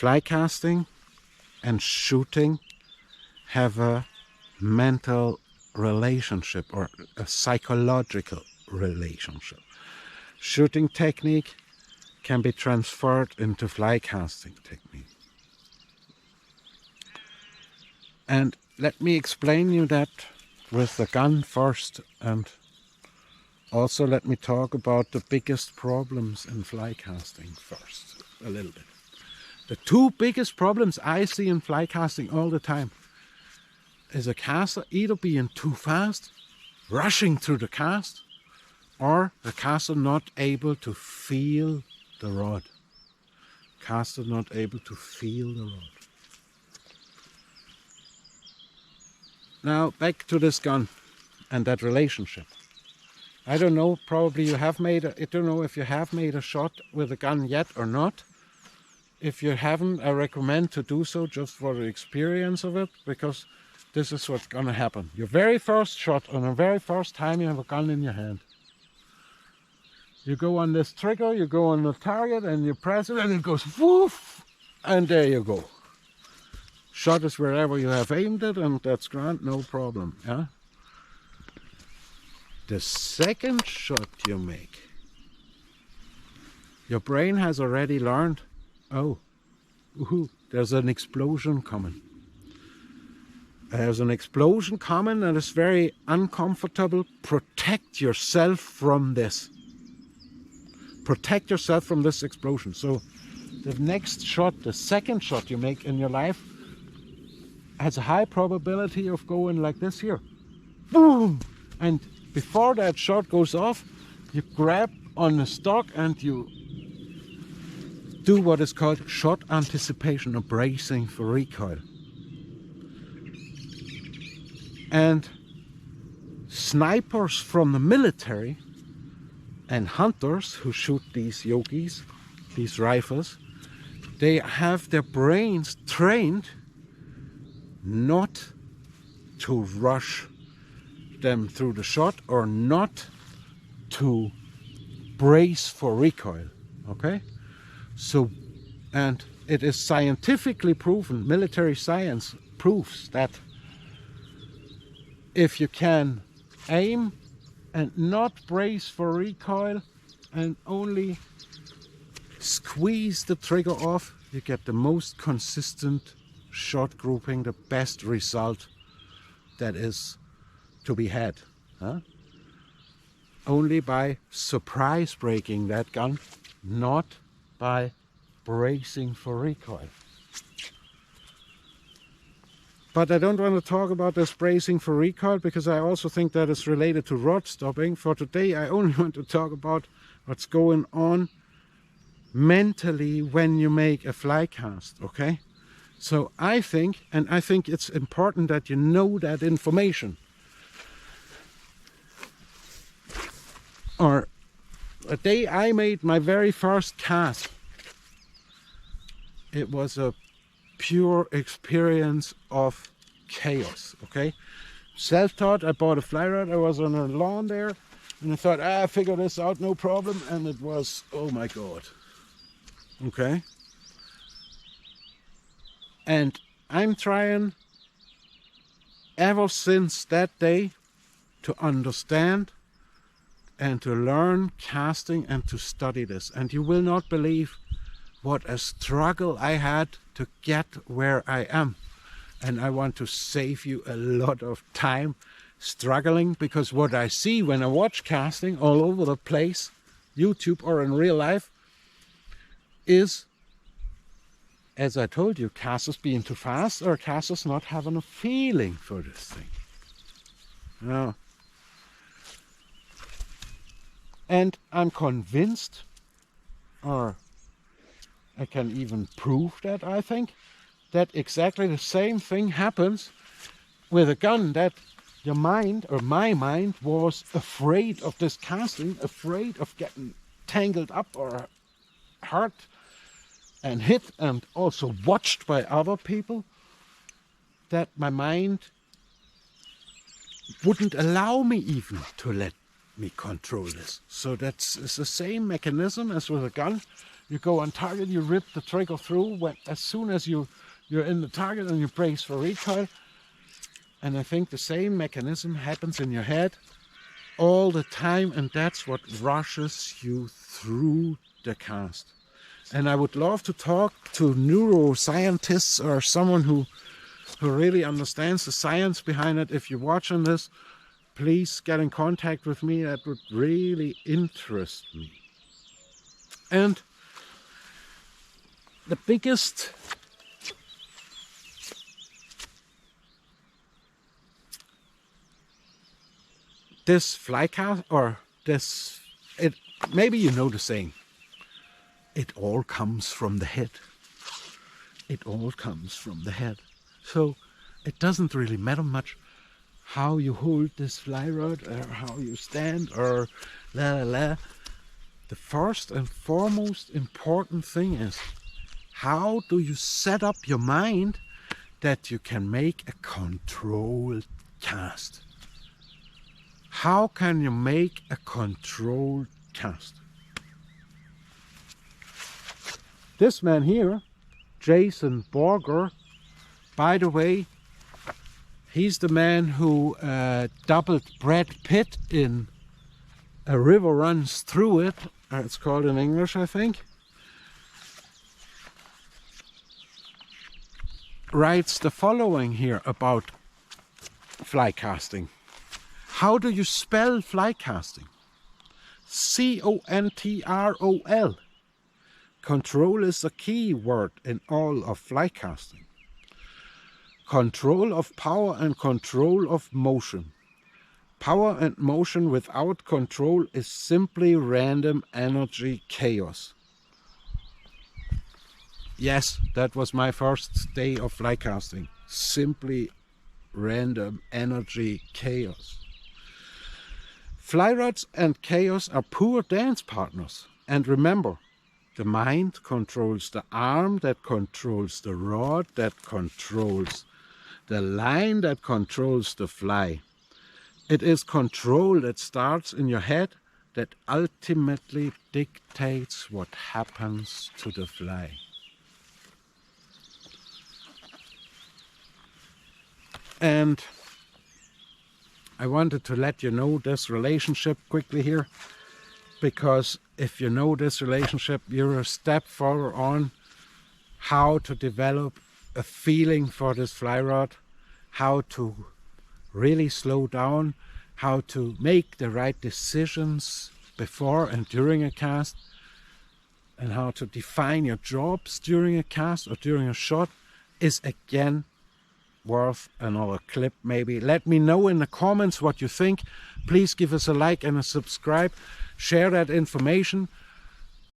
Fly casting and shooting have a mental relationship or a psychological relationship. Shooting technique can be transferred into fly casting technique. And let me explain you that with the gun first, and also let me talk about the biggest problems in fly casting first, a little bit. The two biggest problems I see in fly casting all the time is a caster either being too fast, rushing through the cast, or the caster not able to feel the rod. Caster not able to feel the rod. Now back to this gun and that relationship. I don't know, probably you have made I don't know if you have made a shot with a gun yet or not. If you haven't, I recommend to do so just for the experience of it, because this is what's gonna happen. Your very first shot, on the very first time you have a gun in your hand. You go on this trigger, you go on the target and you press it and it goes woof, and there you go. Shot is wherever you have aimed it, and that's grand, no problem. Yeah. The second shot you make, your brain has already learned, oh, there's an explosion coming. There's an explosion coming and it's very uncomfortable. Protect yourself from this. Protect yourself from this explosion. So the next shot, the second shot you make in your life, has a high probability of going like this here. Boom! And before that shot goes off, you grab on the stock and you do what is called shot anticipation or bracing for recoil. And snipers from the military and hunters who shoot these yogis, these rifles, they have their brains trained not to rush them through the shot or not to brace for recoil. Okay? So, and it is scientifically proven, military science proves that if you can aim and not brace for recoil and only squeeze the trigger off, you get the most consistent shot grouping, the best result that is to be had. Huh? Only by surprise breaking that gun, not by bracing for recoil. But I don't want to talk about this bracing for recoil, because I also think that is related to rod stopping. For today I only want to talk about what's going on mentally when you make a fly cast, okay? So I think it's important that you know that information. Or the day I made my very first cast, it was a pure experience of chaos, okay? Self-taught, I bought a fly rod, I was on a lawn there, and I thought, I figure this out, no problem, and it was, oh my God, okay? And I'm trying ever since that day to understand and to learn casting and to study this. And you will not believe what a struggle I had to get where I am. And I want to save you a lot of time struggling, because what I see when I watch casting all over the place, YouTube or in real life, is, as I told you, casters being too fast or casters not having a feeling for this thing. No. And I'm convinced, or I can even prove that, I think, that exactly the same thing happens with a gun, that your mind, or my mind, was afraid of this casting, afraid of getting tangled up or hurt and hit and also watched by other people, that my mind wouldn't allow me even to let me control this. So it's the same mechanism as with a gun. You go on target, you rip the trigger through as soon as you're in the target, and you brace for recoil. And I think the same mechanism happens in your head all the time, and that's what rushes you through the cast. And I would love to talk to neuroscientists or someone who really understands the science behind it. If you're watching this, please get in contact with me. That would really interest me. And the biggest this fly cast, or this, maybe you know the saying, it all comes from the head. It all comes from the head. So it doesn't really matter much how you hold this fly rod or how you stand or la. The first and foremost important thing is, how do you set up your mind that you can make a controlled cast? How can you make a controlled cast? This man here, Jason Borger, by the way, he's the man who doubled Brad Pitt in A River Runs Through It. It's called in English, I think. Writes the following here about fly casting. How do you spell fly casting? C-O-N-T-R-O-L. Control is a key word in all of fly casting. Control of power and control of motion. Power and motion without control is simply random energy chaos. Yes, that was my first day of fly casting. Simply random energy chaos. Fly rods and chaos are poor dance partners. And remember, the mind controls the arm, that controls the rod, that controls the line, that controls the fly. It is control that starts in your head that ultimately dictates what happens to the fly. And I wanted to let you know this relationship quickly here, because if you know this relationship, you're a step further on how to develop a feeling for this fly rod, how to really slow down, how to make the right decisions before and during a cast, and how to define your jobs during a cast or during a shot is again worth another clip maybe. Let me know in the comments what you think. Please give us a like and a subscribe. Share that information.